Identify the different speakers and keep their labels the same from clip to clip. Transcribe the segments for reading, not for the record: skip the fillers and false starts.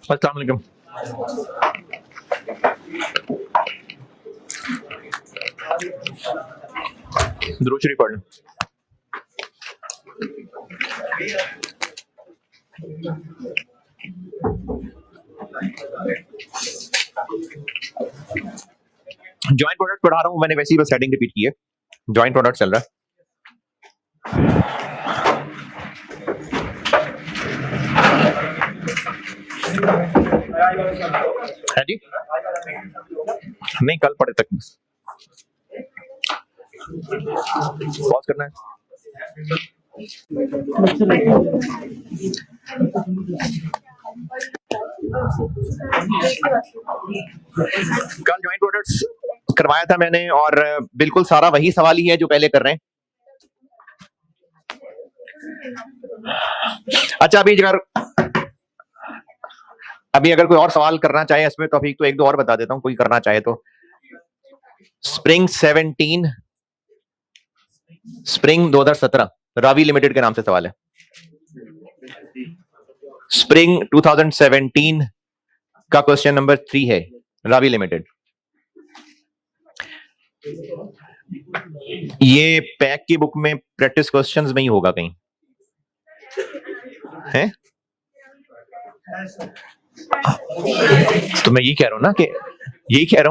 Speaker 1: अस्सलाम वालेकुम। दुरूद शरीफ पढ़ लें। जॉइंट प्रोडक्ट पढ़ा रहा हूँ मैंने, वैसे ही बस हेडिंग रिपीट की है। जॉइंट प्रोडक्ट चल रहा है। है जी, नहीं कल पढ़े तक बस पॉज करना है। कल जॉइंट प्रोडक्ट्स करवाया था मैंने और बिल्कुल सारा वही सवाल ही है जो पहले कर रहे हैं। अच्छा, अभी अगर कोई और सवाल करना चाहे इसमें तौफीक तो एक दो और बता देता हूं, कोई करना चाहे तो। स्प्रिंग 2017 रावी लिमिटेड के नाम से सवाल है। स्प्रिंग 2017 का क्वेश्चन नंबर 3 है, रावी लिमिटेड। ये पैक की बुक में प्रैक्टिस क्वेश्चंस में ही होगा कहीं, है? तो मैं यही कह रहा हूं ना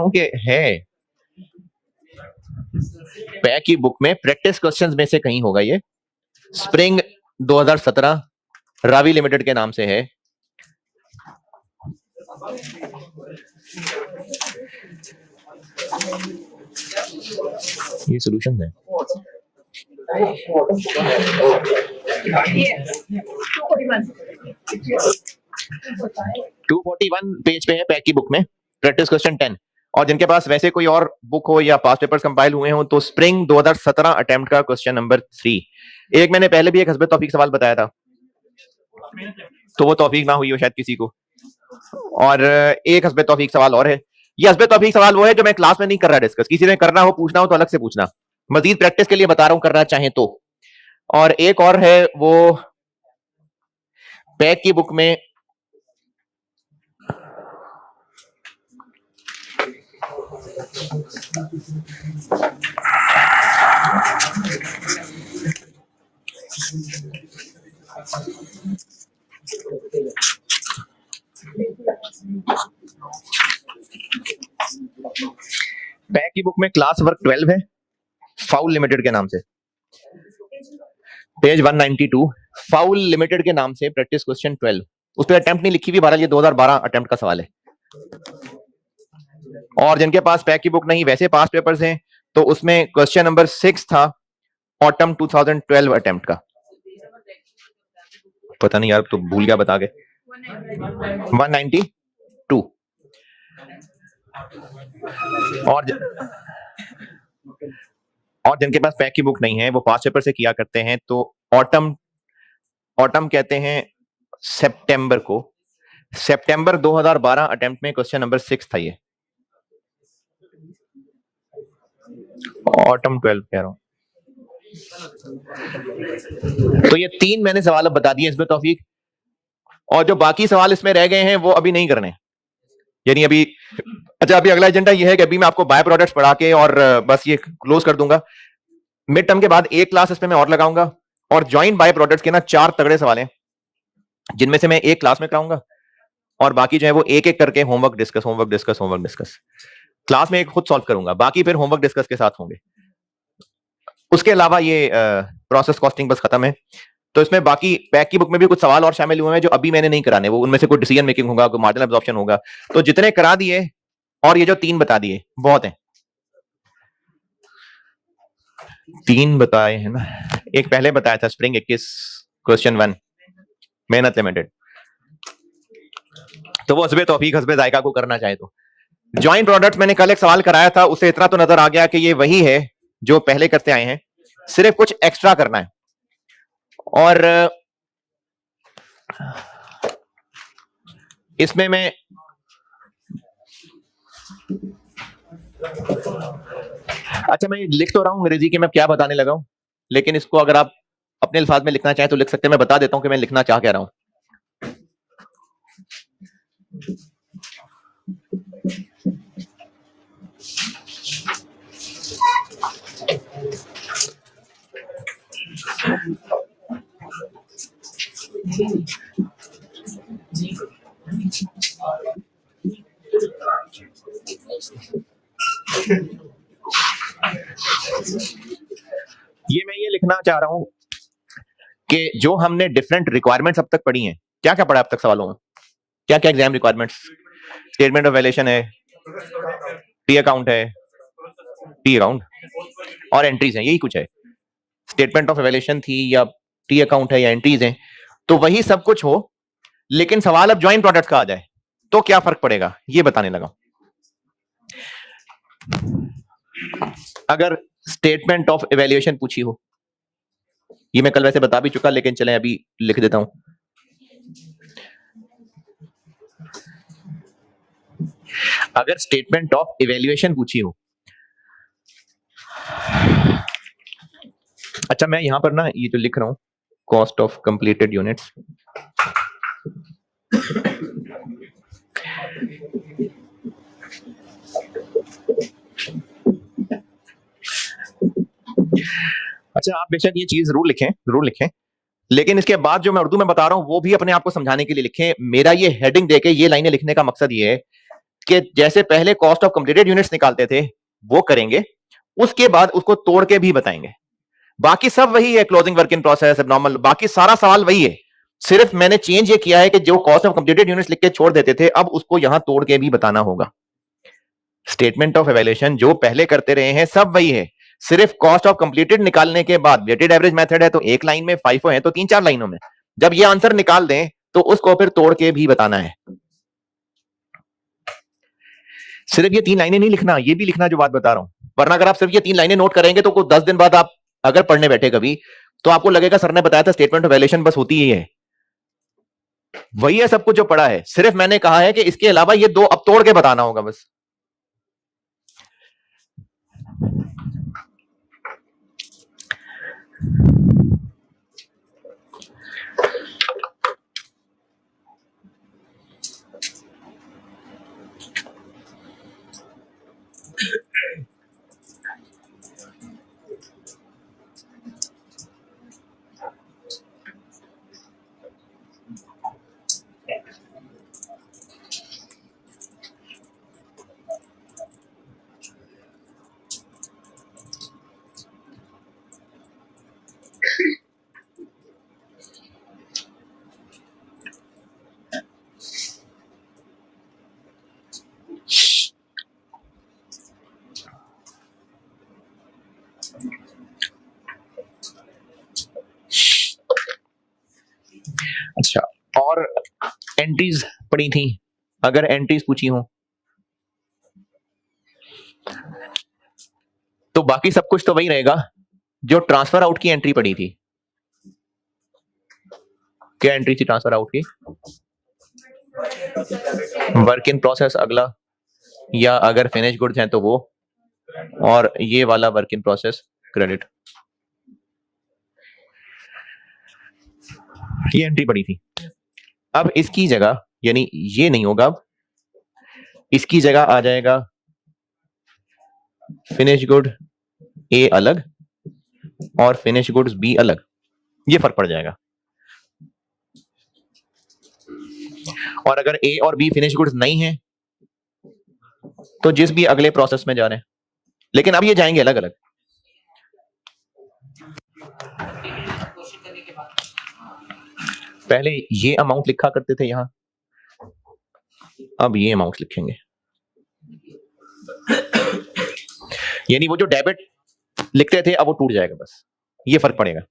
Speaker 1: कि है पैक की बुक में प्रैक्टिस क्वेश्चंस में से कहीं होगा ये। स्प्रिंग 2017 रावी लिमिटेड के नाम से है। ये सॉल्यूशन है। 241 पेज पे है पैक की बुक में, प्रैक्टिस क्वेश्चन 10। और जिनके पास वैसे कोई और बुक हो या पास पेपर्स कंपाइल हुए हो तो स्प्रिंग 2017 अटेम्प्ट का क्वेश्चन नंबर 3। एक मैंने पहले भी एक हस्बे तौफीक सवाल बताया था, तो वो तौफीक ना हुई हो शायद किसी को। और एक हस्बे तौफीक सवाल और है। ये हस्बे तौफीक सवाल वो है जो मैं क्लास में नहीं कर रहा डिस्कस, किसी ने करना हो पूछना हो तो अलग से पूछना, मजीद प्रैक्टिस के लिए बता रहा हूं करना चाहें तो। और एक और है वो पैक की बुक में पैक की बुक में क्लास वर्क 12 है, फाउल लिमिटेड के नाम से, पेज 192, फाउल लिमिटेड के नाम से प्रैक्टिस क्वेश्चन 12। उस पर अटेम्प्ट नहीं लिखी हुई, बहरहाल ये 2012 अटेम्प्ट का सवाल है। और जिनके पास पैक की बुक नहीं वैसे पास पेपर्स हैं तो उसमें क्वेश्चन नंबर 6 था ऑटम 2012 अटेम्प्ट का। पता नहीं यार, तो भूल गया बता के। 192। और जिनके पास पैक की बुक नहीं है वो पास पेपर से किया करते हैं, तो ऑटम कहते हैं सितंबर को। सितंबर 2012 अटेम्प्ट में क्वेश्चन नंबर 6 था ये, ऑटम 12 कह रहा हूं। तो ये 3 मैंने सवाल अब बता दिए इसमें तौफीक, और जो बाकी सवाल इसमें रह गए हैं वो अभी नहीं करने, यानी अभी। अच्छा, अभी अगला एजेंडा ये है कि अभी मैं आपको बाय प्रोडक्ट्स पढ़ा के और बस ये क्लोज कर दूंगा। मिड टर्म के बाद एक क्लास इसमें मैं और लगाऊंगा, और जॉइंट बाय प्रोडक्ट्स के ना 4 तगड़े सवाल हैं जिनमें से मैं एक क्लास में कराऊंगा, और बाकी जो है वो एक एक करके होमवर्क डिस्कस क्लास में एक खुद सॉल्व करूंगा, बाकी फिर होमवर्क डिस्कस के साथ होंगे। उसके अलावा ये प्रोसेस कॉस्टिंग बस खत्म है। तो इसमें बाकी पैक की बुक में भी कुछ सवाल और शामिल हुए हैं जो अभी मैंने नहीं कराने, वो उनमें से कोई डिसीजन मेकिंग होगा, कोई मार्जिनल एब्जॉर्प्शन होगा, तो जितने करा दिए और ये जो 3 बता दिए बहुत हैं। 3 बताए हैं ना, एक पहले बताया था स्प्रिंग 21 क्वेश्चन 1 मेहनत लिमिटेड, तो वो हस्बे तौफीक हस्बे जायका को करना चाहे तो। जॉइंट प्रोडक्ट मैंने कल एक सवाल कराया था, उससे इतना तो नजर आ गया कि ये वही है जो पहले करते आए हैं, सिर्फ कुछ एक्स्ट्रा करना है। और इसमें मैं अच्छा, मैं लिख तो रहा हूं अंग्रेजी की मैं क्या बताने लगा हूं, लेकिन इसको अगर आप अपने अल्फाज में लिखना चाहें तो लिख सकते हैं। मैं बता देता हूं कि मैं लिखना चाह क्या रहा हूं। मैं ये लिखना चाह रहा हूं कि जो हमने डिफरेंट रिक्वायरमेंट्स अब तक पढ़ी हैं, क्या क्या पढ़ा अब तक सवालों में, क्या क्या exam requirements, statement of valuation है, टी अकाउंट है, टी अकाउंट और एंट्रीज हैं, यही कुछ है। स्टेटमेंट ऑफ वैल्यूएशन थी या टी अकाउंट है या एंट्रीज हैं, तो वही सब कुछ हो, लेकिन सवाल अब ज्वाइंट प्रोडक्ट का आ जाए तो क्या फर्क पड़ेगा, ये बताने लगा। अगर स्टेटमेंट ऑफ इवैल्यूएशन पूछी हो, ये मैं कल वैसे बता भी चुका, लेकिन चलें अभी लिख देता हूं। अगर स्टेटमेंट ऑफ इवैल्यूएशन पूछी हो, अच्छा मैं यहां पर ना ये जो लिख रहा हूं, कॉस्ट ऑफ कंप्लीटेड यूनिट्स, अच्छा आप बेशक ये चीज जरूर लिखें, लेकिन इसके बाद जो मैं उर्दू में बता रहा हूं वो भी अपने आप को समझाने के लिए लिखें। मेरा ये हेडिंग देके ये लाइनें लिखने का मकसद ये है कि जैसे पहले कॉस्ट ऑफ कंप्लीटेड यूनिट्स निकालते थे वो करेंगे, उसके बाद उसको तोड़ के भी बताएंगे। बाकी सब वही है, closing work in process, abnormal, बाकी सारा सवाल वही है, सिर्फ मैंने चेंज ये किया है कि जो कॉस्ट ऑफ कंप्लीटेड यूनिट्स लिख के छोड़ देते थे अब उसको यहां तोड़ के भी बताना होगा। स्टेटमेंट ऑफ इवैल्यूएशन जो पहले करते रहे हैं सब वही है, सिर्फ कॉस्ट ऑफ कंप्लीटेड निकालने के बाद वेटेड एवरेज मेथड है तो एक लाइन में, फाइफो है तो 3-4 लाइनों में, जब ये आंसर निकाल दें तो उसको फिर तोड़ के भी बताना है। सिर्फ ये 3 लाइनें नहीं लिखना, ये भी लिखना जो बात बता रहा हूं, वरना अगर आप सिर्फ ये 3 लाइनें नोट करेंगे तो 10 दिन बाद आप अगर पढ़ने बैठे कभी तो आपको लगेगा सर ने बताया था स्टेटमेंट ऑफ वैल्यूएशन बस होती ही है, वही है सब कुछ जो पढ़ा है, सिर्फ मैंने कहा है कि इसके अलावा ये 2 अब तोड़ के बताना होगा बस। अच्छा, और एंट्रीज पड़ी थी, अगर एंट्रीज पूछी हो तो बाकी सब कुछ तो वही रहेगा जो ट्रांसफर आउट की एंट्री पड़ी थी। क्या एंट्री थी ट्रांसफर आउट की? वर्क इन प्रोसेस अगला, या अगर फिनिश गुड्स हैं तो वो, और ये वाला वर्क इन प्रोसेस क्रेडिट, ये एंट्री पड़ी थी। अब इसकी जगह, यानी ये नहीं होगा, अब इसकी जगह आ जाएगा फिनिश गुड ए अलग और फिनिश गुड्स बी अलग, ये फर्क पड़ जाएगा। और अगर ए और बी फिनिश गुड्स नहीं है तो जिस भी अगले प्रोसेस में जा रहे हैं, लेकिन अब ये जाएंगे अलग अलग। पहले ये अमाउंट लिखा करते थे यहां, अब ये अमाउंट लिखेंगे, यानी वो जो डेबिट लिखते थे अब वो टूट जाएगा, बस ये फर्क पड़ेगा।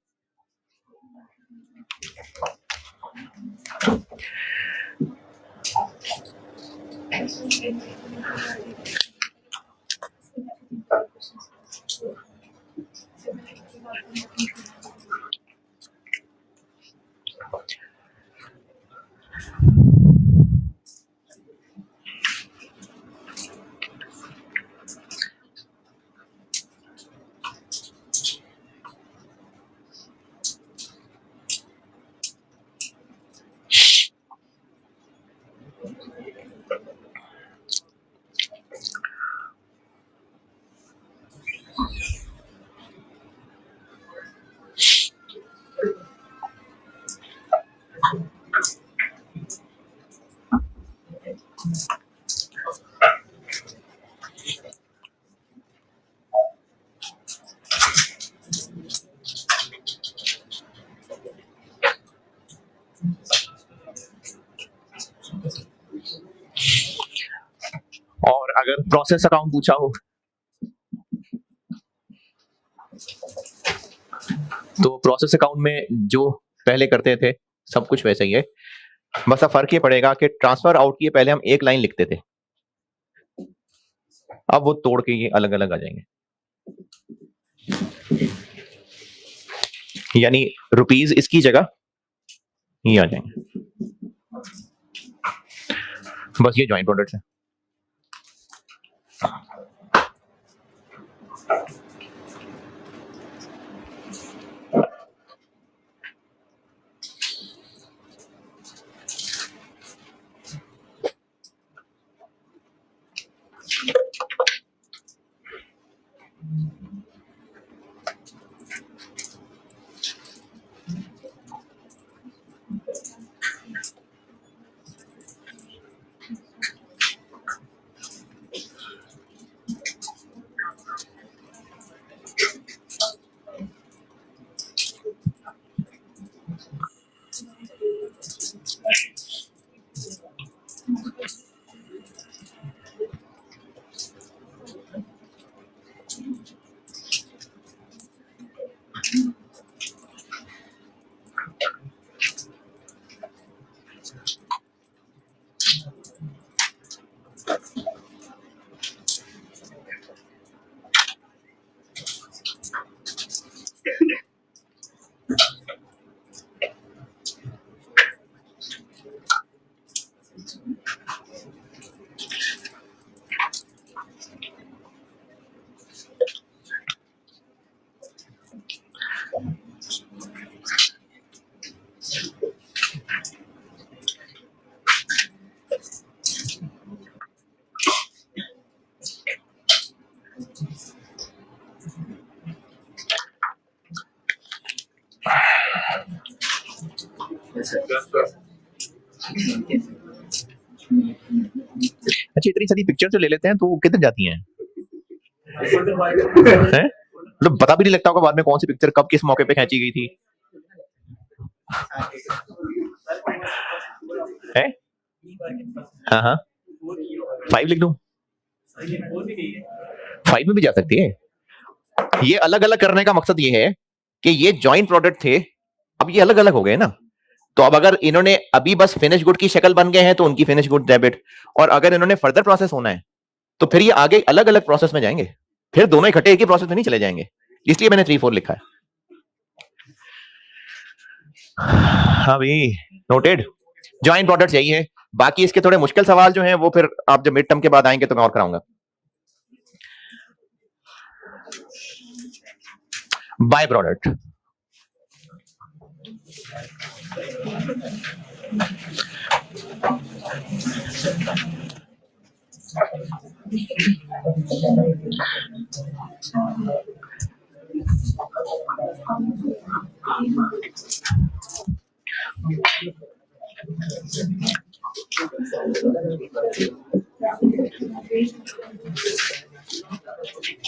Speaker 1: अगर प्रोसेस अकाउंट पूछा हो तो प्रोसेस अकाउंट में जो पहले करते थे सब कुछ वैसा ही है, बस अब फर्क ये पड़ेगा कि ट्रांसफर आउट की पहले हम एक लाइन लिखते थे, अब वो तोड़ के ये अलग अलग आ जाएंगे। यानी रुपीज इसकी जगह ये आ जाएंगे। बस ये ज्वाइंट प्रोडक्ट्स है। अच्छा, इतनी सारी पिक्चर जो ले लेते हैं तो वो किधर जाती हैं? हैं? मतलब पता भी नहीं लगता होगा बाद में कौन सी पिक्चर कब किस मौके पे खींची गई थी। है? हाँ हाँ, 5 लिख दूं? 5 में भी जा सकती है। ये अलग अलग करने का मकसद ये है कि ये जॉइंट प्रोडक्ट थे, अब ये अलग अलग हो गए ना, तो अब अगर इन्होंने अभी बस फिनिश गुड की शक्ल बन गए हैं तो उनकी फिनिश गुड डेबिट, और अगर इन्होंने फर्दर प्रोसेस होना है तो फिर ये आगे अलग अलग प्रोसेस में जाएंगे, फिर दोनों इकट्ठे एक ही प्रोसेस में नहीं चले जाएंगे, इसलिए मैंने 3-4 लिखा है। हाँ भाई, नोटेड। जॉइंट प्रोडक्ट यही है, बाकी इसके थोड़े मुश्किल सवाल जो हैं वो फिर आप जब मिड टर्म के बाद आएंगे तो मैं और कराऊंगा। By product,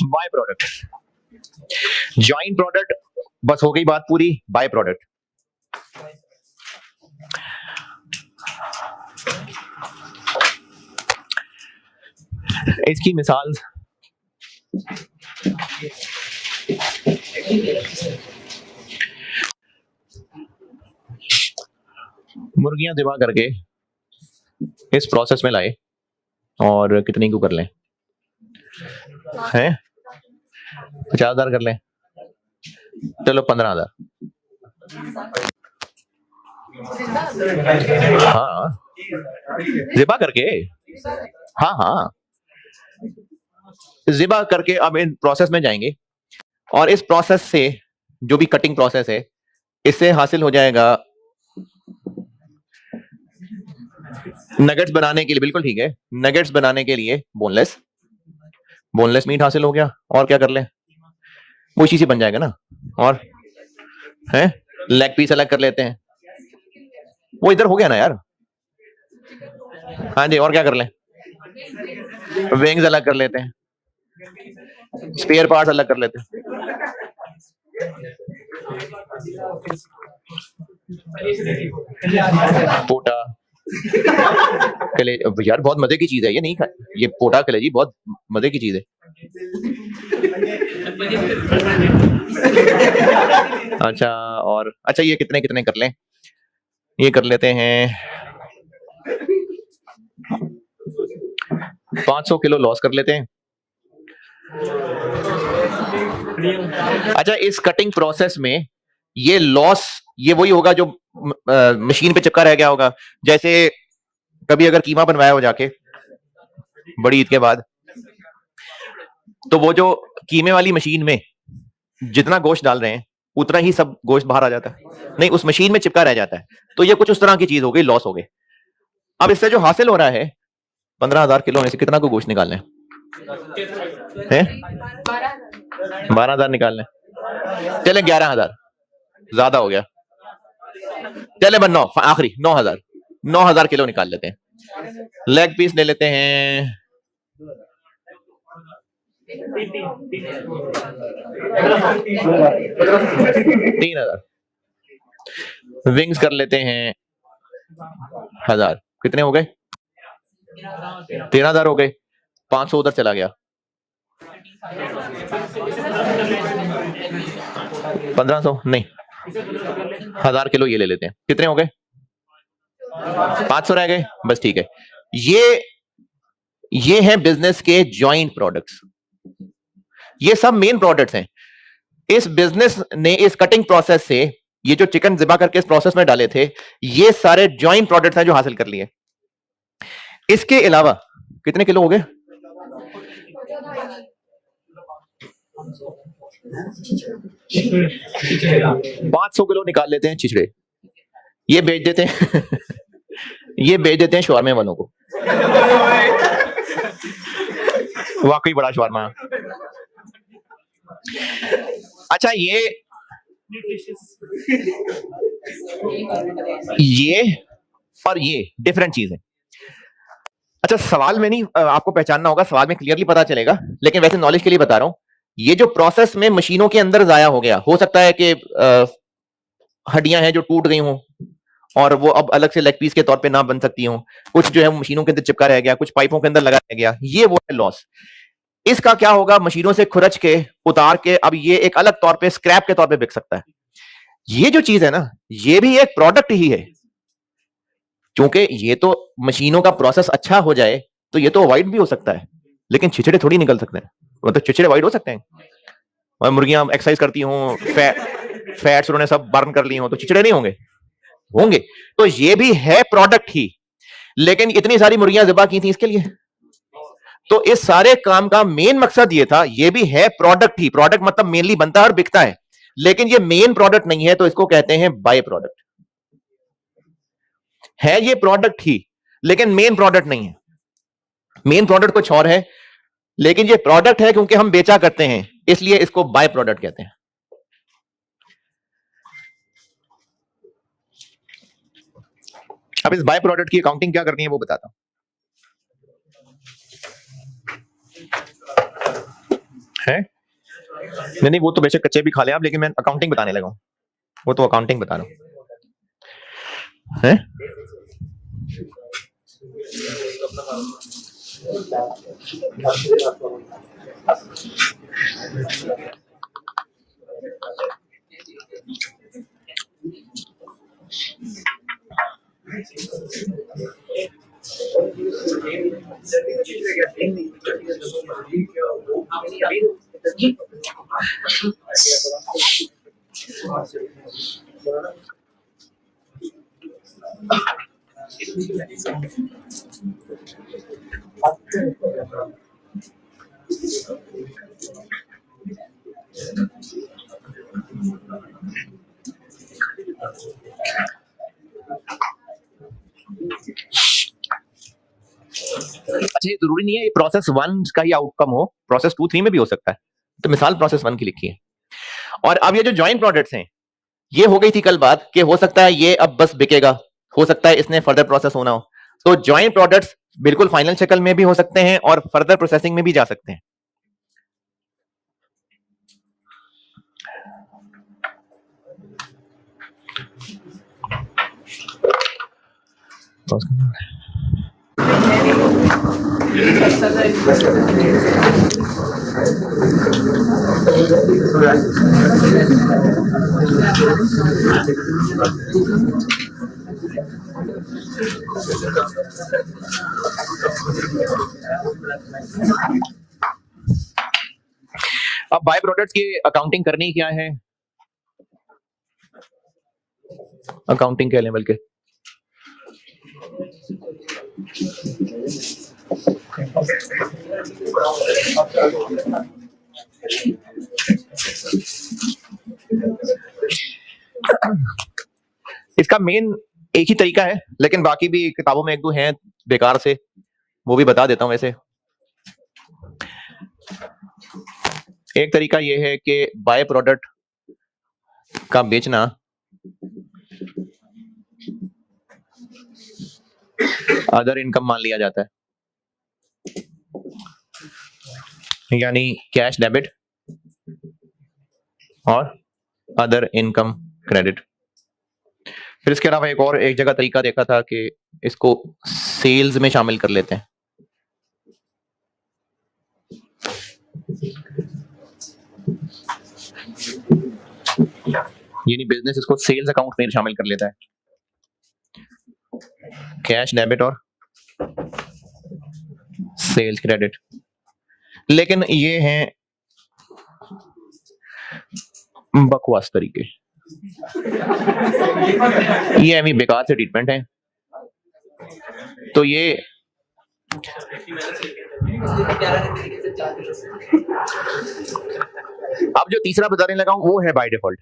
Speaker 1: by product, joint product बस हो गई बात पूरी। बाय प्रोडक्ट इसकी मिसाल मुर्गियां ज़िबा करके इस प्रोसेस में लाए और कितनी को कर लें? हैं 50,000 कर लें, चलो 15,000। हाँ ज़िबा करके, हाँ हाँ ज़िबा करके अब इन प्रोसेस में जाएंगे और इस प्रोसेस से जो भी कटिंग प्रोसेस है इससे हासिल हो जाएगा नगेट्स बनाने के लिए। बिल्कुल ठीक है, नगेट्स बनाने के लिए बोनलेस मीट हासिल हो गया, और क्या कर ले, वो इसी से बन जाएगा ना। और है लेग पीस अलग कर लेते हैं, वो इधर हो गया ना यार। हाँ जी, और क्या कर ले, विंग्स अलग कर लेते हैं, स्पेयर पार्ट्स अलग कर लेते हैं। पोटा कलेजी यार बहुत मजे की चीज है, ये नहीं खा, ये पोटा कलेजी बहुत मजे की चीज है। अच्छा, और अच्छा ये कितने कितने कर लें, ये कर लेते हैं 500 किलो लॉस कर लेते हैं। अच्छा, इस कटिंग प्रोसेस में ये लॉस ये वही होगा जो मशीन पे चिपका रह गया होगा। जैसे कभी अगर कीमा बनवाया हो जाके बड़ी ईद के बाद, तो वो जो कीमे वाली मशीन में जितना गोश्त डाल रहे हैं उतना ही सब गोश्त बाहर आ जाता है, नहीं उस मशीन में चिपका रह जाता है। तो ये कुछ उस तरह की चीज हो गई, लॉस हो गई। अब इससे जो हासिल हो रहा है 15,000 किलो में से कितना को गोश्त निकालना है? 12,000 निकालना है। चले 11,000 ज्यादा हो गया, चले बन 9 आखिरी 9,000 किलो निकाल लेते हैं। लेग पीस ले लेते हैं 3,000, विंग्स कर लेते हैं 1,000, कितने हो गए? 13,000 हो गए। 500 उधर चला गया, 1,500 नहीं 1,000 किलो ये ले लेते हैं, कितने हो गए? 500 रह गए, बस ठीक है। ये है बिजनेस के जॉइंट प्रोडक्ट्स, ये सब मेन प्रोडक्ट्स हैं। इस बिजनेस ने इस कटिंग प्रोसेस से ये जो चिकन ज़िबा करके इस प्रोसेस में डाले थे, ये सारे जॉइंट प्रोडक्ट्स हैं जो हासिल कर लिए। इसके अलावा कितने किलो हो गए? 500 किलो निकाल लेते हैं छिछड़े, ये बेच देते हैं ये बेच देते हैं शवारमे वालों को। वाकई बड़ा शवारमा। अच्छा, ये और ये डिफरेंट चीज है। अच्छा, सवाल में नहीं आपको पहचानना होगा, सवाल में क्लियरली पता चलेगा, लेकिन वैसे नॉलेज के लिए बता रहा हूं। ये जो प्रोसेस में मशीनों के अंदर जाया हो गया, हो सकता है कि हड्डियां हैं जो टूट गई हों और वो अब अलग से लेग पीस के तौर पे ना बन सकती हों, कुछ जो है मशीनों के अंदर चिपका रह गया, कुछ पाइपों के अंदर लगा रह गया, ये वो है लॉस। इसका क्या होगा? मशीनों से खुरच के उतार के अब ये एक अलग तौर पे स्क्रैप के तौर पे बिक सकता है। ये जो चीज है ना, ये भी एक प्रोडक्ट ही है, क्योंकि ये तो मशीनों का प्रोसेस अच्छा हो जाए तो ये तो अवॉइड भी हो सकता है, लेकिन छिछड़े थोड़ी निकल सकते हैं। मतलब छिछड़े अवॉइड हो सकते हैं, और मुर्गियां एक्सरसाइज करती हों, फैट्स उन्होंने सब बर्न कर ली हों, तो छिछड़े नहीं होंगे? होंगे। तो ये भी है प्रोडक्ट ही, लेकिन इतनी सारी मुर्गियां ज़िबा की थी इसके लिए। तो इस सारे काम का मेन मकसद ये था, ये भी है प्रोडक्ट ही। प्रोडक्ट मतलब मेनली बनता है और बिकता है, लेकिन ये मेन प्रोडक्ट नहीं है, तो इसको कहते हैं बाय प्रोडक्ट। है ये प्रोडक्ट ही, लेकिन मेन प्रोडक्ट नहीं है। मेन प्रोडक्ट कुछ और है, लेकिन ये प्रोडक्ट है क्योंकि हम बेचा करते हैं, इसलिए इसको बाय प्रोडक्ट कहते हैं। अब इस बाय प्रोडक्ट की अकाउंटिंग क्या करनी है वो बताता हूं। है नहीं नहीं, वो तो बेशक कच्चे भी खा ले आप, लेकिन मैं अकाउंटिंग बताने लगा हूं, वो तो अकाउंटिंग बता रहा हूं। है अच्छा, ये जरूरी नहीं है ये प्रोसेस 1 का ही आउटकम हो, प्रोसेस 2 3 में भी हो सकता है। तो मिसाल प्रोसेस 1 की लिखी है। और अब ये जो जॉइंट प्रोडक्ट्स हैं, ये हो गई थी कल बात कि हो सकता है ये अब बस बिकेगा, हो सकता है इसने फर्दर प्रोसेस होना हो। तो जॉइंट प्रोडक्ट्स बिल्कुल फाइनल शक्ल में भी हो सकते हैं और फर्दर प्रोसेसिंग में भी जा सकते हैं। अब बाय प्रोडक्ट्स की अकाउंटिंग करनी क्या है, अकाउंटिंग के लेवल के इसका मेन एक ही तरीका है, लेकिन बाकी भी किताबों में एक दो हैं बेकार से, वो भी बता देता हूं। वैसे एक तरीका ये है कि बाय प्रोडक्ट का बेचना अदर इनकम मान लिया जाता है, यानी कैश डेबिट और अदर इनकम क्रेडिट। फिर इसके अलावा एक जगह तरीका देखा था कि इसको सेल्स में शामिल कर लेते हैं, यानी बिजनेस इसको सेल्स अकाउंट में शामिल कर लेता है, कैश डेबिट और सेल्स क्रेडिट। लेकिन ये हैं बकवास तरीके, ये अभी बेकार से ट्रीटमेंट है। तो ये अब जो तीसरा बताने लगा हूं वो है बाय डिफॉल्ट।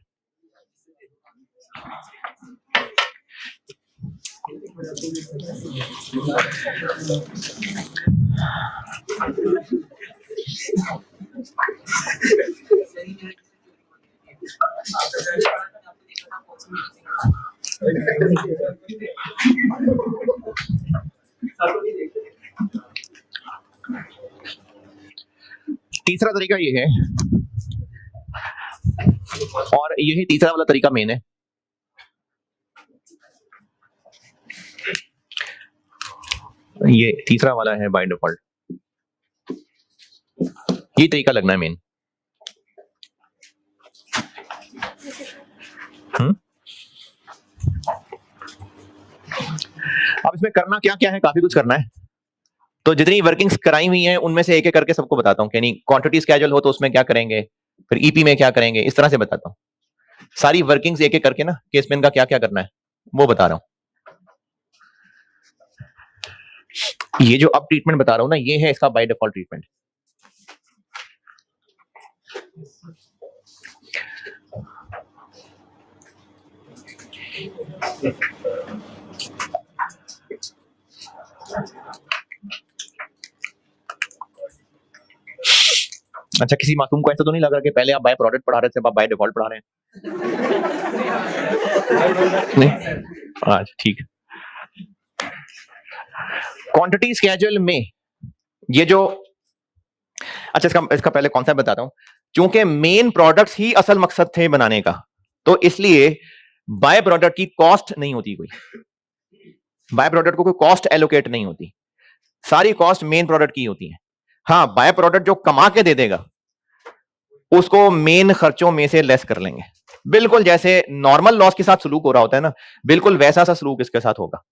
Speaker 1: तीसरा तरीका ये है, और यही तीसरा वाला तरीका मेन है। ये तीसरा वाला है बाय डिफॉल्ट, ये तरीका लगना है मेन। अब इसमें करना क्या क्या है, काफी कुछ करना है। तो जितनी वर्किंग्स कराई हुई हैं उनमें से एक एक करके सबको बताता हूँ, यानी क्वांटिटी स्केड्यूल हो तो उसमें क्या करेंगे, फिर ईपी में क्या करेंगे, इस तरह से बताता हूँ। सारी वर्किंग्स एक एक करके ना, केस में इनका क्या क्या करना है वो बता रहा हूँ। ये जो अब ट्रीटमेंट बता रहा हूँ ना, ये है इसका बाय डिफॉल्ट ट्रीटमेंट। अच्छा, किसी मासूम को ऐसा तो नहीं लगा कि पहले आप बाय प्रोडक्ट पढ़ा रहे थे, अब आप बाय डिफॉल्ट पढ़ा रहे हैं? नहीं, अच्छा ठीक है। क्वांटिटी स्केड्यूल में ये जो, अच्छा इसका पहले कॉन्सेप्ट बताता हूं। क्योंकि मेन प्रोडक्ट्स ही असल मकसद थे बनाने का, तो इसलिए बाय प्रोडक्ट की कॉस्ट नहीं होती, कोई बाय प्रोडक्ट को कोई कॉस्ट एलोकेट नहीं होती, सारी कॉस्ट मेन प्रोडक्ट की होती है। हाँ, बाय प्रोडक्ट जो कमा के दे देगा उसको मेन खर्चों में से लेस कर लेंगे, बिल्कुल जैसे नॉर्मल लॉस के साथ सलूक हो रहा होता है ना, बिल्कुल वैसा सा सलूक इसके साथ होगा।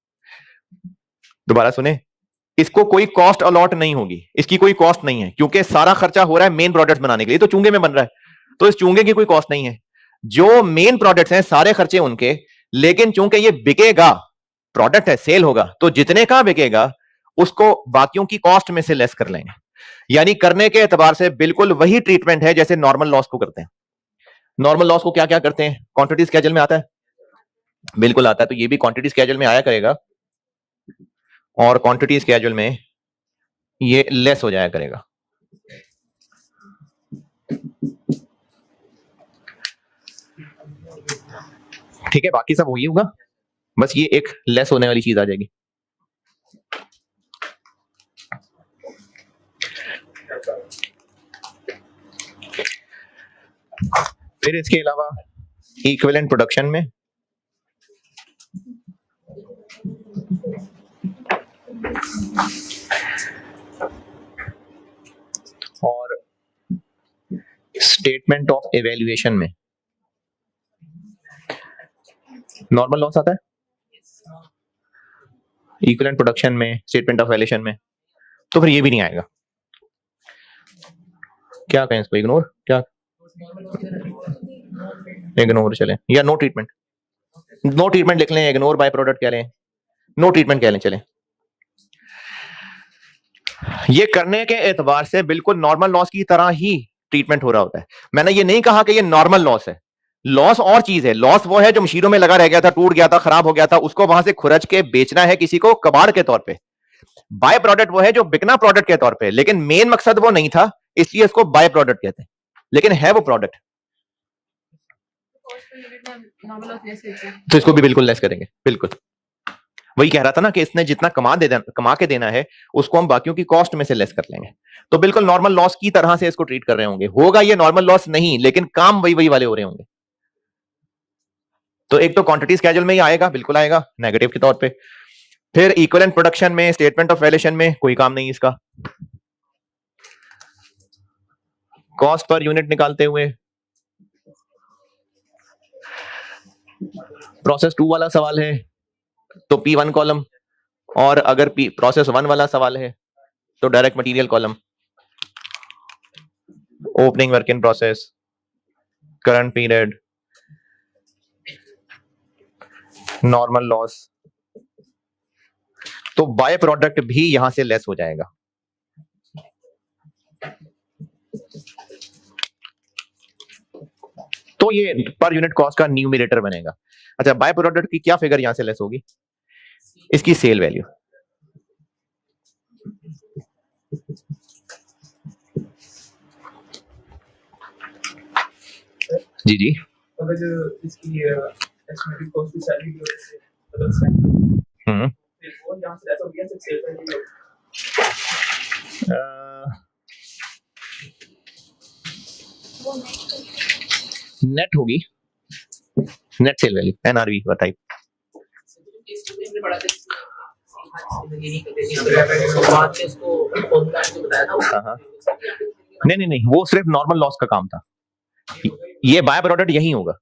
Speaker 1: दोबारा सुने, इसको कोई कॉस्ट अलॉट नहीं होगी, इसकी कोई कॉस्ट नहीं है, क्योंकि सारा खर्चा हो रहा है मेन प्रोडक्ट्स बनाने के लिए, तो चूंगे में बन रहा है, तो इस चूंगे की कोई कॉस्ट नहीं है। जो मेन प्रोडक्ट्स हैं सारे खर्चे उनके, लेकिन चूंकि ये बिकेगा, प्रोडक्ट है, सेल होगा, तो जितने का बिकेगा उसको बाकियों की कॉस्ट में से लेस कर लेंगे। यानी करने के एतबार से बिल्कुल वही ट्रीटमेंट है जैसे नॉर्मल लॉस को करते हैं। नॉर्मल लॉस को क्या क्या करते हैं, क्वांटिटी स्केड्यूल में आता है, बिल्कुल आता है, तो ये भी क्वांटिटी स्केड्यूल में आया करेगा, और क्वांटिटी स्केड्यूल में ये लेस हो जाया करेगा। ठीक है, बाकी सब वही होगा, बस ये एक लेस होने वाली चीज आ जाएगी। फिर इसके अलावा इक्विवेलेंट प्रोडक्शन में और स्टेटमेंट ऑफ एवेल्युएशन में नॉर्मल लॉस आता है, इक्विवेलेंट प्रोडक्शन में, स्टेटमेंट ऑफ एवेल्युएशन में, तो फिर ये भी नहीं आएगा। क्या कहें इसको, इग्नोर, क्या इग्नोर चले, या नो ट्रीटमेंट, नो ट्रीटमेंट लिख लें, इग्नोर बाय प्रोडक्ट कह लें, नो ट्रीटमेंट कह लें, चले। ये करने के एतबार से बिल्कुल नॉर्मल लॉस की तरह ही ट्रीटमेंट हो रहा होता है। मैंने ये नहीं कहा कि ये नॉर्मल लॉस है, लॉस और चीज है। लॉस वो है जो मशीनों में लगा रह गया था, टूट गया था, खराब हो गया था, उसको वहां से खुरच के बेचना है किसी को कबाड़ के तौर पे। बाय प्रोडक्ट वो है जो बिकना प्रोडक्ट के तौर पे, लेकिन मेन मकसद वो नहीं था, इसलिए इसको बाय प्रोडक्ट कहते हैं, लेकिन है वो प्रोडक्ट। तो इसको भी बिल्कुल लेस करेंगे, बिल्कुल वही कह रहा था ना कि इसने जितना कमा के देना है उसको हम बाकियों की कॉस्ट में से लेस कर लेंगे। तो बिल्कुल नॉर्मल लॉस की तरह से इसको ट्रीट कर रहे होंगे। होगा ये नॉर्मल लॉस नहीं, लेकिन काम वही वाले हो रहे होंगे। तो एक तो क्वांटिटी स्केड्यूल में ही आएगा, बिल्कुल आएगा नेगेटिव के तौर पे। फिर इक्विवेलेंट प्रोडक्शन में, स्टेटमेंट ऑफ वैल्यूएशन में कोई काम नहीं इसका। कॉस्ट पर यूनिट निकालते हुए प्रोसेस 2 वाला सवाल है तो P1 कॉलम, और अगर प्रोसेस 1 वाला सवाल है तो direct material column, opening work in process, current period, normal loss. तो बाय प्रोडक्ट भी यहां से लेस हो जाएगा। तो ये पर यूनिट कॉस्ट का न्यूमरेटर बनेगा। अच्छा, बाय प्रोडक्ट की क्या फिगर यहां से लेस होगी? इसकी सेल वैल्यू। जी जी,
Speaker 2: अगर इसकी एस्टिमेटेड कॉस्ट की सैलरी की वजह से फिर वो यहां से ऐसा हो गया सिर्फ सेल वैल्यू
Speaker 1: नेट होगी, net cell value, NRV type. नहीं, वो सिर्फ नॉर्मल लॉस का काम था। ये बाय प्रोडक्ट यही होगा।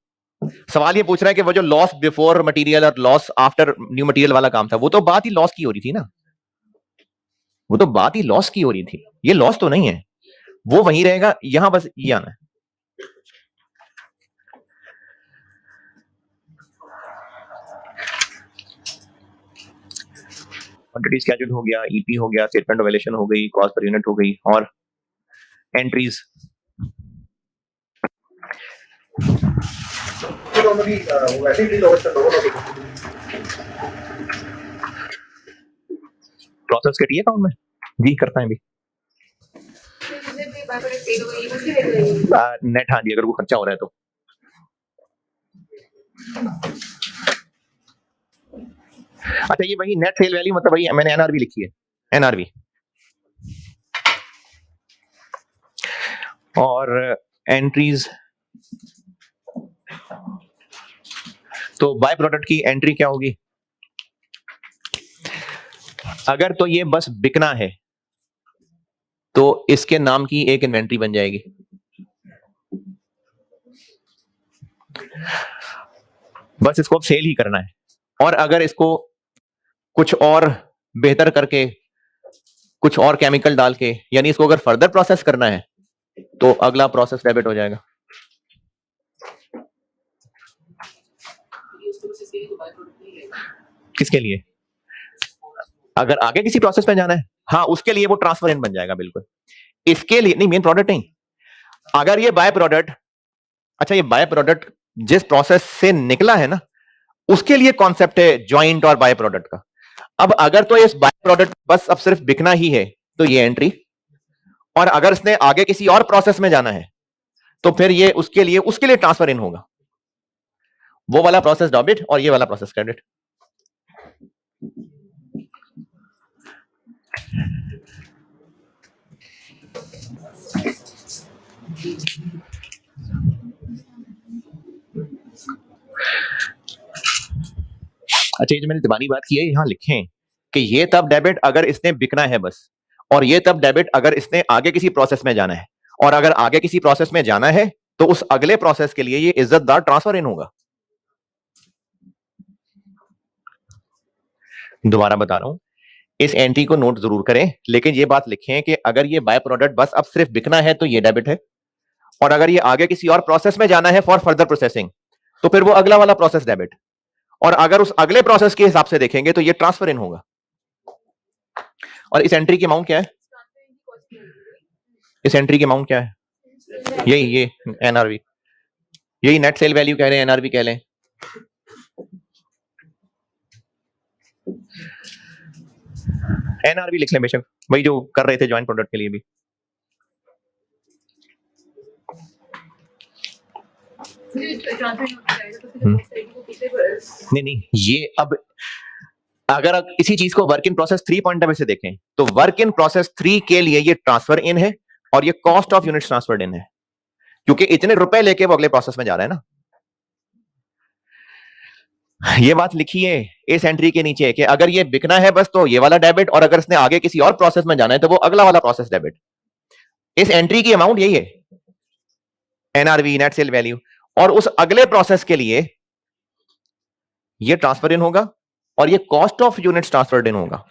Speaker 1: सवाल ये पूछ रहा है कि वो जो लॉस बिफोर मटेरियल और लॉस आफ्टर न्यू मटेरियल वाला काम था, वो तो बात ही लॉस की हो रही थी ना, वो तो बात ही लॉस की हो रही थी। ये लॉस तो नहीं है, वो वहीं रहेगा, यहां बस ये आना है। क्वांटिटी स्केड्यूल हो गया, ईपी हो गया, स्टेटमेंट ऑफ वैल्यूएशन हो गई, कॉस्ट पर यूनिट हो गई, और एंट्रीज। प्रोसेस कटी है अकाउंट में जी, करता है भी नेट। हाँ जी, अगर वो खर्चा हो रहा है तो। अच्छा, ये वही नेट सेल वैल्यू, मतलब वही मैंने एनआरवी लिखी है, एनआरवी। और एंट्रीज, तो बाय प्रोडक्ट की एंट्री क्या होगी? अगर तो ये बस बिकना है तो इसके नाम की एक इन्वेंट्री बन जाएगी। बस इसको अब सेल ही करना है, और अगर इसको कुछ और बेहतर करके, कुछ और केमिकल डाल के, यानी इसको अगर फर्दर प्रोसेस करना है तो अगला प्रोसेस डेबिट हो जाएगा। किसके लिए? अगर आगे किसी प्रोसेस में जाना है, हाँ, उसके लिए वो ट्रांसफर इन बन जाएगा, बिल्कुल। इसके लिए नहीं, मेन प्रोडक्ट नहीं। अगर ये बाय प्रोडक्ट, अच्छा, ये बाय प्रोडक्ट जिस प्रोसेस से निकला है ना, उसके लिए कॉन्सेप्ट है ज्वाइंट और बाय प्रोडक्ट का। अब अगर तो इस बाय प्रोडक्ट बस अब सिर्फ बिकना ही है तो ये एंट्री, और अगर इसने आगे किसी और प्रोसेस में जाना है तो फिर ये उसके लिए ट्रांसफर इन होगा। वो वाला प्रोसेस डेबिट और ये वाला प्रोसेस क्रेडिट। अच्छा, ये जो मैंने दिमागी बात की है, यहां लिखें कि ये तब डेबिट अगर इसने बिकना है बस, और ये तब डेबिट अगर इसने आगे किसी प्रोसेस में जाना है, और अगर आगे किसी प्रोसेस में जाना है तो उस अगले प्रोसेस के लिए ये इज्जतदार ट्रांसफर इन होगा। दोबारा बता रहा हूं, इस एंट्री को नोट जरूर करें, लेकिन ये बात लिखें कि अगर ये बाय प्रोडक्ट बस अब सिर्फ बिकना है तो ये डेबिट है, और अगर ये आगे किसी और प्रोसेस में जाना है फॉर फर्दर प्रोसेसिंग तो फिर वो अगला वाला प्रोसेस डेबिट, और अगर उस अगले प्रोसेस के हिसाब से देखेंगे तो ये ट्रांसफर इन होगा। और इस एंट्री की अमाउंट क्या है? इस एंट्री की अमाउंट क्या है? यही ये एनआरवी, यही नेट सेल वैल्यू कह रहे हैं, एनआरवी कह लें। एनआरवी लिख लें बेशक, वही जो कर रहे थे ज्वाइंट प्रोडक्ट के लिए भी। नहीं, ये अब अगर इसी चीज को work in process 3 point of view से देखें तो वर्क इन प्रोसेस 3 के लिए ये ट्रांसफर इन है और ये कॉस्ट ऑफ यूनिट ट्रांसफर्ड इन है, क्योंकि इतने रुपए लेके वो अगले प्रोसेस में जा रहा है ना। ये बात लिखिए इस एंट्री के नीचे कि अगर ये बिकना है बस तो ये वाला डेबिट, और अगर इसने आगे किसी और प्रोसेस में जाना है तो वो अगला वाला प्रोसेस डेबिट। इस एंट्री की अमाउंट यही है, एनआरवी नेट सेल वैल्यू, और उस अगले प्रोसेस के लिए ये ट्रांसफर इन होगा और ये कॉस्ट ऑफ यूनिट्स ट्रांसफर्ड इन होगा।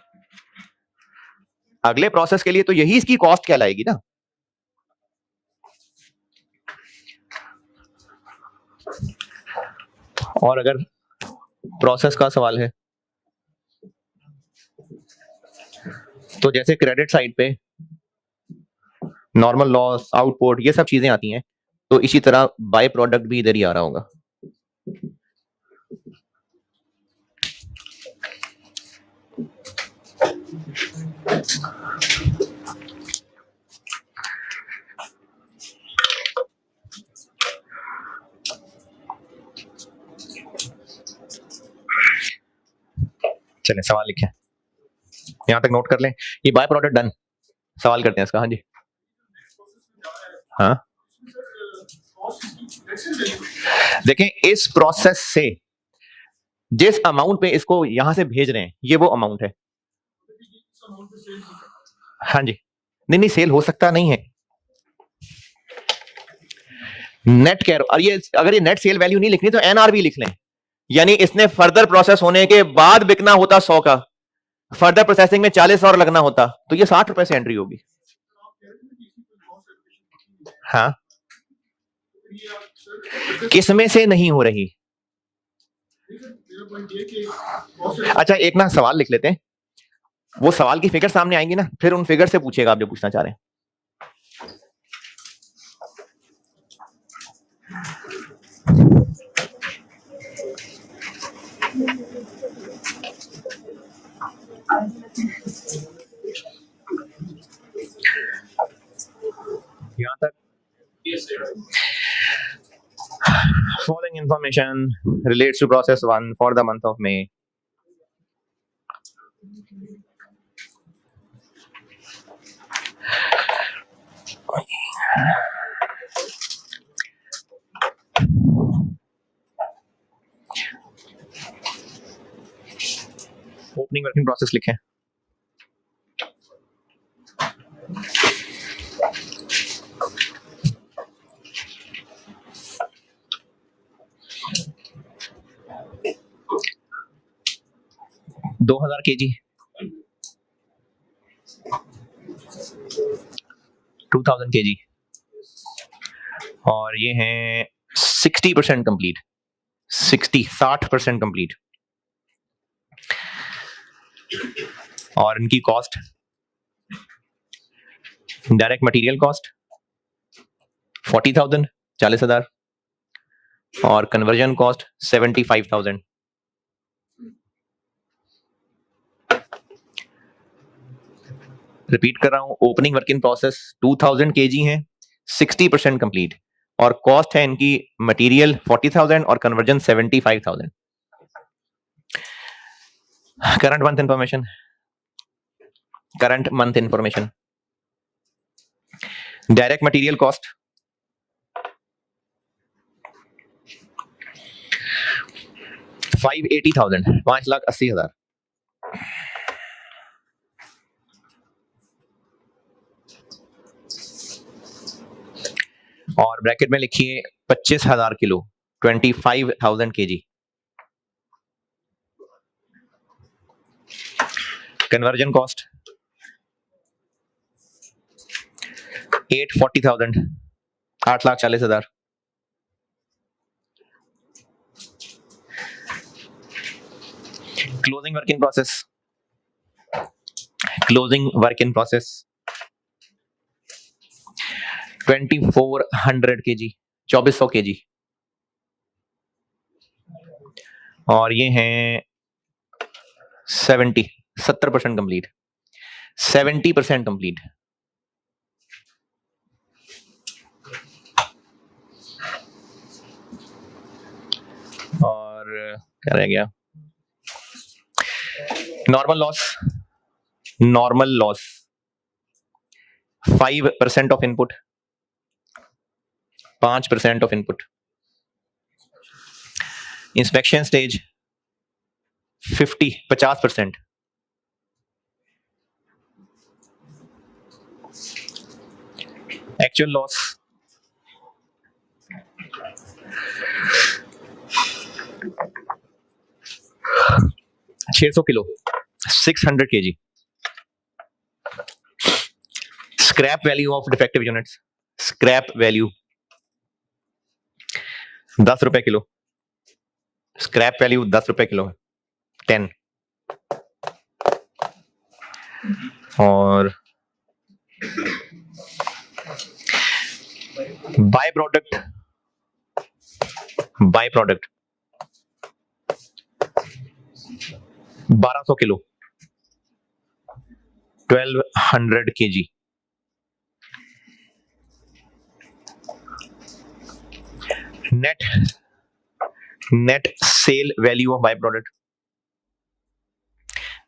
Speaker 1: अगले प्रोसेस के लिए तो यही इसकी कॉस्ट कहलाएगी ना। और अगर प्रोसेस का सवाल है तो जैसे क्रेडिट साइड पे नॉर्मल लॉस, आउटपुट, ये सब चीजें आती हैं, तो इसी तरह बाय प्रोडक्ट भी इधर ही आ रहा होगा। चलें सवाल लिखें, यहां तक नोट कर लें। ये बाय प्रोडक्ट डन, सवाल करते हैं इसका। हाँ जी, हाँ देखें, इस प्रोसेस से जिस अमाउंट पे इसको यहां से भेज रहे हैं ये वो अमाउंट है। हाँ जी, नहीं सेल हो सकता नहीं है, नेट कह रहा हूं। और ये अगर ये नेट सेल वैल्यू नहीं लिखनी तो एनआरवी लिख लें, यानी इसने फर्दर प्रोसेस होने के बाद बिकना होता 100 का, फर्दर प्रोसेसिंग में 40 और लगना होता, तो ये 60 रुपए से एंट्री होगी। हाँ, किसमें से नहीं हो रही? अच्छा, एक ना सवाल लिख लेते हैं, वो सवाल की फिगर सामने आएंगी ना, फिर उन फिगर से पूछेगा आप जो पूछना चाह रहे हैं। यहां तक following information relates to process 1 for the month of May. Opening working process लिखें। kg 2000 kg, और ये हैं 60% कंप्लीट, 60% कंप्लीट, और इनकी कॉस्ट, डायरेक्ट मटेरियल कॉस्ट 40,000 40,000, और कन्वर्जन कॉस्ट 75,000। रिपीट कर रहा हूं, opening work in process 2000 kg है, 60% कंप्लीट, और कॉस्ट है इनकी मटेरियल 40,000 और conversion 75,000। Current month information, current month information, direct material cost 580,000, 5,80,000, और ब्रैकेट में लिखिए 25,000 kilo, 25,000 kg। Conversion cost 840,000, 8,40,000। Closing work in process, closing work in process 2400 kg, 2400 kg। और ये हैं 70% कंप्लीट, 70% कंप्लीट। और क्या रह गया? Normal loss, normal loss 5% of input, 5% of input. Inspection stage 50% actual loss 600 kilo, 600 kg। Scrap value of defective units, scrap value 10 रुपए kilo, scrap value 10 रुपए kilo है, 10। और by product, by product 1200 kilo, 1200 kg। Net cell value of by product,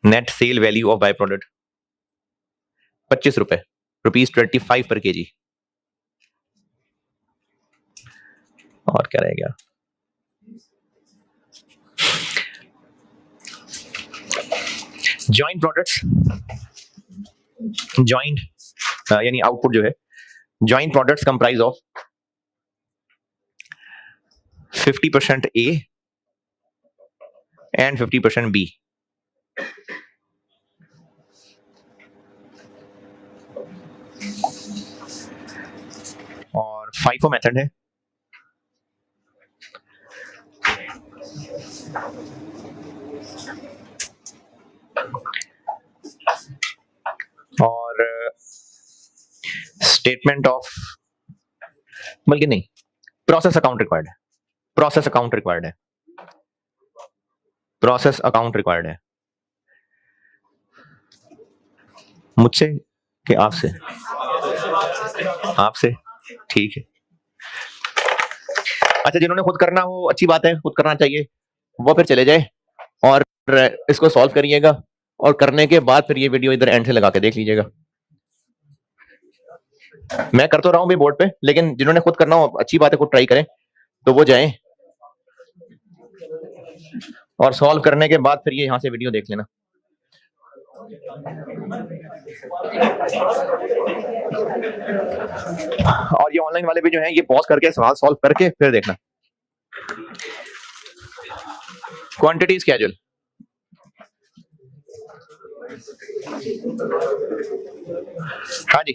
Speaker 1: net cell value of by product 25 रुपए, ₹25 पर kg। और क्या रह गया? जॉइंट प्रोडक्ट्स, जॉइंट यानी आउटपुट जो है, joint products comprise of 50% A and 50% B। और FIFO मेथड है। और स्टेटमेंट ऑफ, बल्कि नहीं, प्रोसेस अकाउंट रिक्वायर्ड है, प्रोसेस अकाउंट रिक्वायर्ड है, प्रोसेस अकाउंट रिक्वायर्ड है। मुझसे कि आपसे? आपसे, ठीक है। अच्छा, जिन्होंने खुद करना हो अच्छी बात है, खुद करना चाहिए, वो फिर चले जाए और इसको सॉल्व करिएगा, और करने के बाद फिर ये वीडियो इधर एंड से लगा के देख लीजिएगा। मैं कर तो रहा हूं भी बोर्ड पे, लेकिन जिन्होंने खुद करना हो अच्छी बात है, खुद ट्राई करें, तो वो जाएं और सॉल्व करने के बाद फिर ये यहां से वीडियो देख लेना। और ये ऑनलाइन वाले भी जो हैं, ये पॉज करके सवाल सॉल्व करके फिर देखना। क्वांटिटी स्केड्यूल, हाँ जी।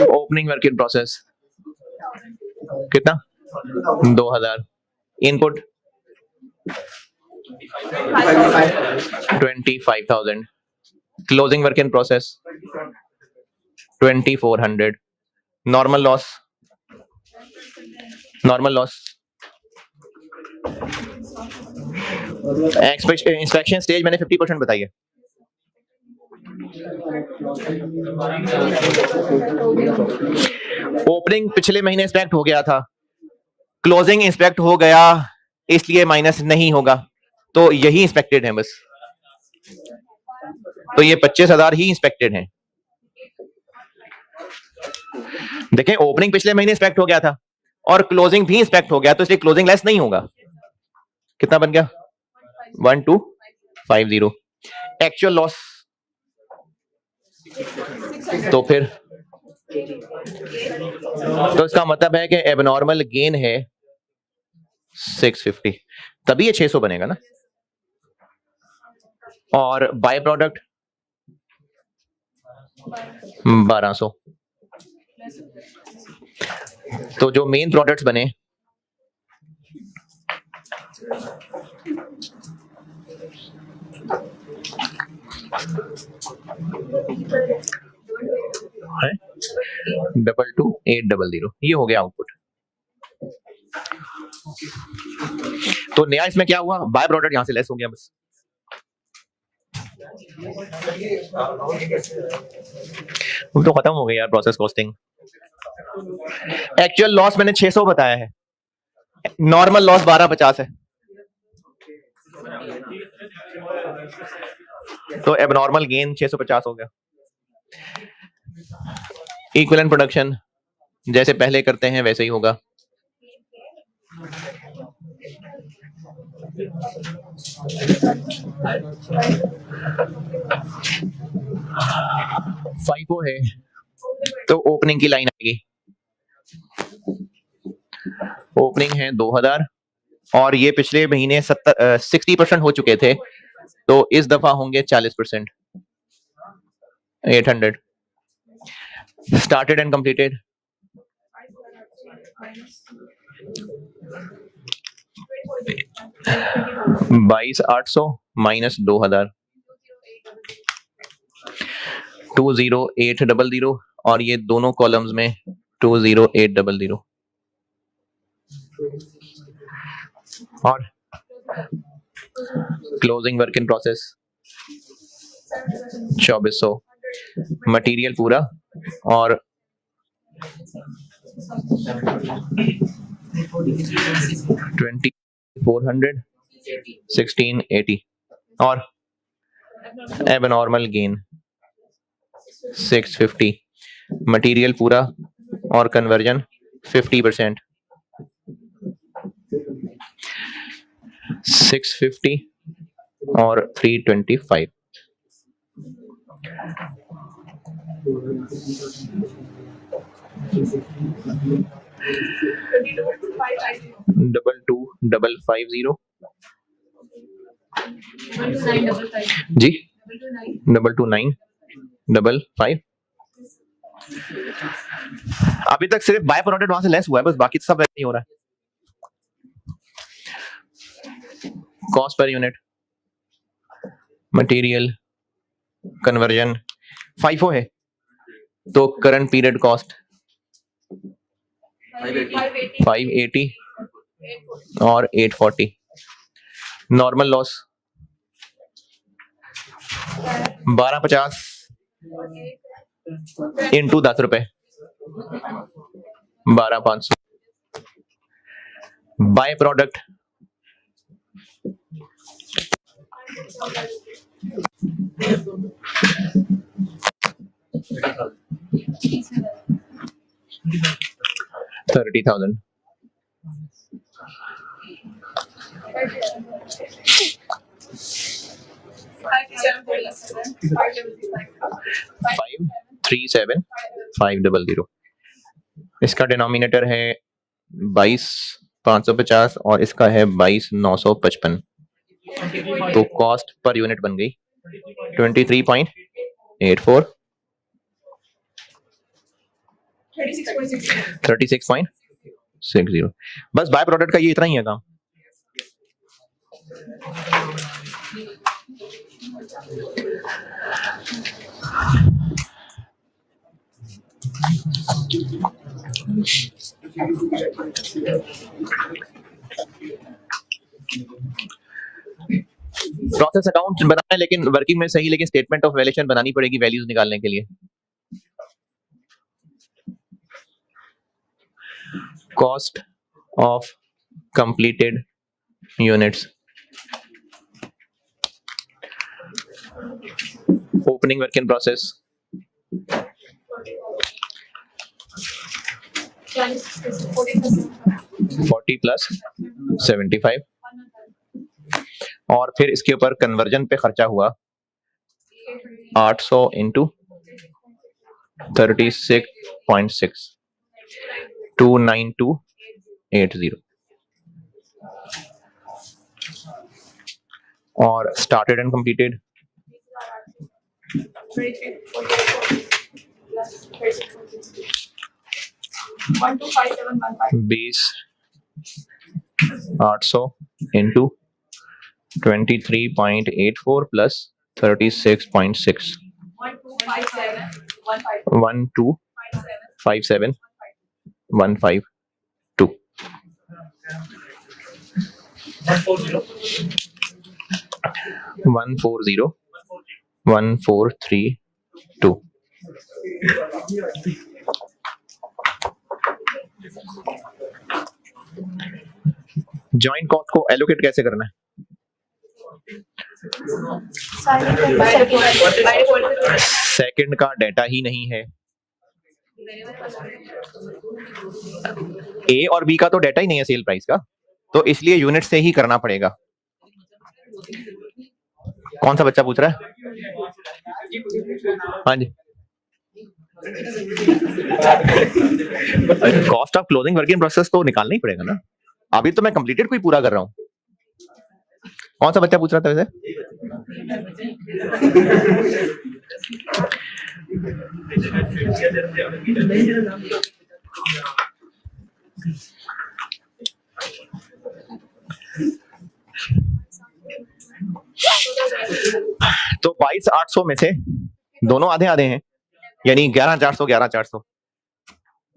Speaker 1: ओपनिंग वर्क इन प्रोसेस कितना? 2000। Input 25,000। Closing work in process 2400। Normal loss, normal loss inspection stage मैंने 50% बताई है। ओपनिंग पिछले महीने इंस्पेक्ट हो गया था, क्लोजिंग इंस्पेक्ट हो गया, इसलिए माइनस नहीं होगा, तो यही इंस्पेक्टेड है बस। तो ये 25,000 ही इंस्पेक्टेड हैं। देखें, ओपनिंग पिछले महीने इंस्पेक्ट हो गया था और क्लोजिंग भी इंस्पेक्ट हो गया, तो इसलिए क्लोजिंग लेस नहीं होगा। कितना बन गया? 1250। एक्चुअल लॉस तो फिर तो इसका मतलब है कि एबनॉर्मल गेन है 650, तभी ये 600 बनेगा ना। और बाय प्रोडक्ट 1200। तो जो मेन प्रोडक्ट्स बने है 222800, ये हो गया आउटपुट। तो नया इसमें क्या हुआ, बाय प्रोडक्ट यहां से लेस हो गया बस। वो तो खत्म हो गई यार प्रोसेस कॉस्टिंग। एक्चुअल लॉस मैंने 600 बताया है, नॉर्मल लॉस 1250 है। तो एबनॉर्मल गेन 650 हो गया। इक्विवेलेंट प्रोडक्शन जैसे पहले करते हैं वैसे ही होगा। FIFO है तो ओपनिंग की लाइन आएगी, ओपनिंग है 2000 और ये पिछले महीने 60% हो चुके थे, तो इस दफा होंगे 40%, 800। स्टार्टेड एंड कंप्लीटेड 22,800 माइनस 2000 20800 और ये दोनों कॉलम्स में 20800 और closing work in process 2400, material पूरा और 2400 1680 और एबनॉर्मल गेन 650, मटेरियल पूरा और कन्वर्जन 50%, 650 और 325। डबल 2550 जी, 22955। अभी तक सिर्फ बाय प्रोडक्ट वहां से लेस हुआ है बस, बाकी सब वैसे ही हो रहा है। Cost per unit, material, conversion, FIFO है तो करंट पीरियड कॉस्ट 580 और 840। नॉर्मल लॉस 1250 इंटू 10 रुपए 12500। By product 30,000। फाइव 37500। इसका डिनोमिनेटर है 22,550 और इसका है 22,955। तो कॉस्ट पर यूनिट बन गई 23.84 36.60। बस बाय प्रोडक्ट का ये इतना ही है काम। प्रोसेस अकाउंट बनाना है लेकिन वर्किंग में सही, लेकिन स्टेटमेंट ऑफ वैल्यूएशन बनानी पड़ेगी वैल्यूज निकालने के लिए। Cost of completed units, opening work in process 40 plus 75 और फिर इसके ऊपर कन्वर्जन पे खर्चा हुआ 800 इंटू 36.6 29280 और started and completed 20 800 into 23.84 plus 36.6 1257152 1401432 joint cost को एलोकेट कैसे करना है? सेकंड का डेटा ही नहीं है, ए और बी का तो डेटा ही नहीं है सेल प्राइस का, तो इसलिए यूनिट से ही करना पड़ेगा। कौन सा बच्चा पूछ रहा है? हाँ जी, cost of closing work in process तो निकालना ही पड़ेगा ना। अभी तो मैं कंप्लीटेड को ही पूरा कर रहा हूँ। कौन सा बच्चा पूछ रहा था वैसे? तो 22,800 में से दोनों आधे आधे हैं, यानी 11,400 11,400,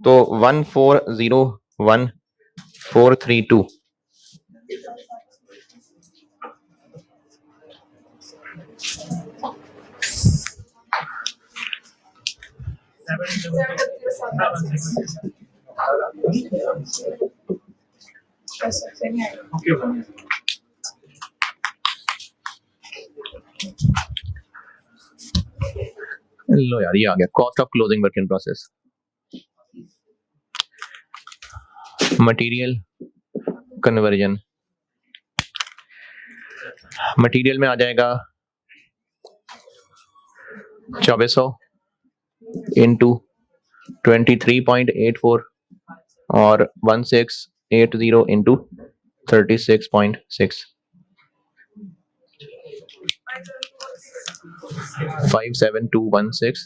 Speaker 1: तो 1401432 लो यार, ये आ गया cost of closing work in process. Material conversion, material में आ जाएगा 2400 इंटू 23.84 और 1680 into 36.6 57216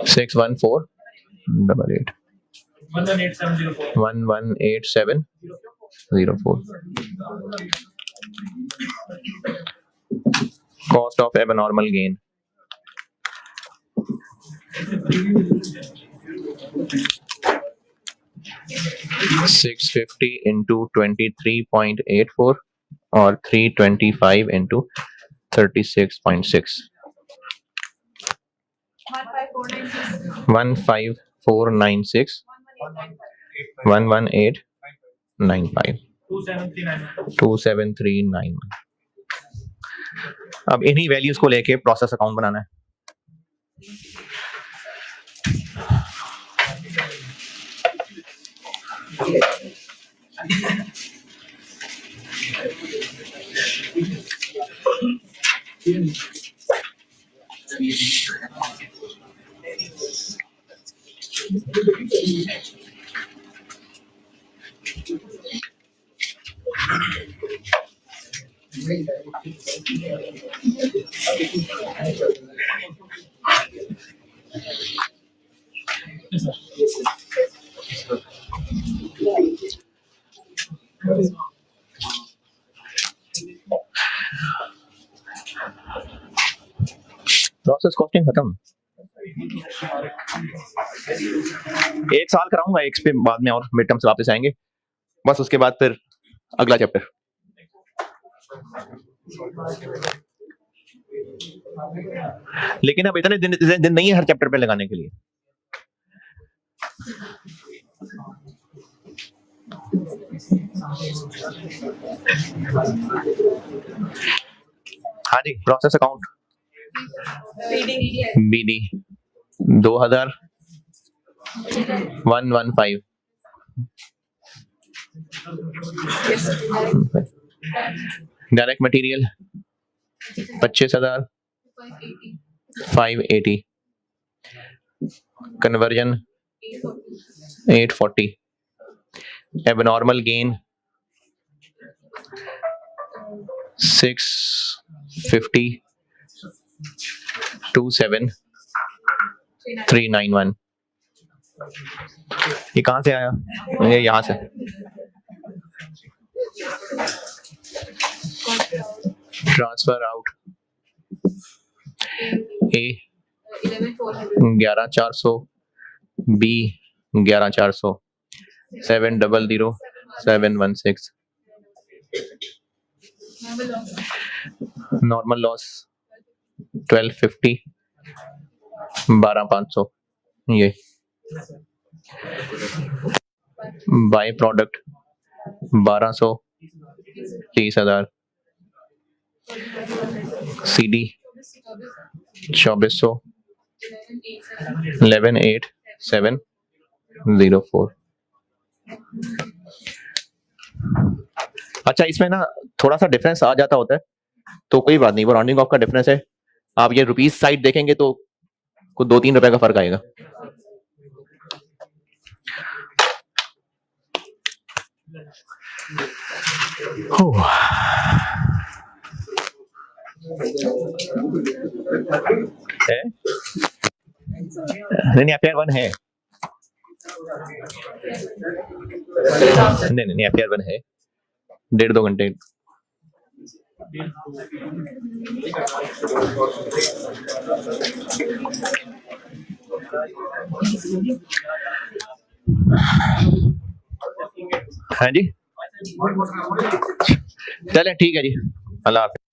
Speaker 1: 61488 118704 cost of abnormal gain $650 into 23.84 और 325 into 36.6 15496 11895 27391। अब इन्हीं वैल्यूज को लेके प्रोसेस अकाउंट बनाना है। प्रोसेस कॉस्टिंग खत्म। एक साल कराऊंगा, एक पे बाद में और मिड टर्म से वापस आएंगे, बस उसके बाद फिर अगला चैप्टर। लेकिन अब इतने दिन नहीं है हर चैप्टर पे लगाने के लिए। हाँ जी, process account BD 2115 direct material 25,000 580, conversion 840, abnormal gain 650, 27391। ये कहाँ से आया? ये यहाँ से। ट्रांसफर आउट ए 11400, बी 11400, 700 716। Normal loss 1250, 12500। ये बाय प्रोडक्ट 1200, 30,000। CD 2400, 118,704। अच्छा, इसमें ना थोड़ा सा डिफरेंस आ जाता होता है, तो कोई बात नहीं, वो राउंडिंग ऑफ का डिफरेंस है। आप ये रुपीस साइड देखेंगे तो कुछ 2-3 रुपए का फर्क आएगा। है? नहीं, FR 1 है। नहीं, FR 1 है। 1.5-2 घंटे। हाँ जी, चलें ठीक है जी, अल्लाह हाफ़िज़।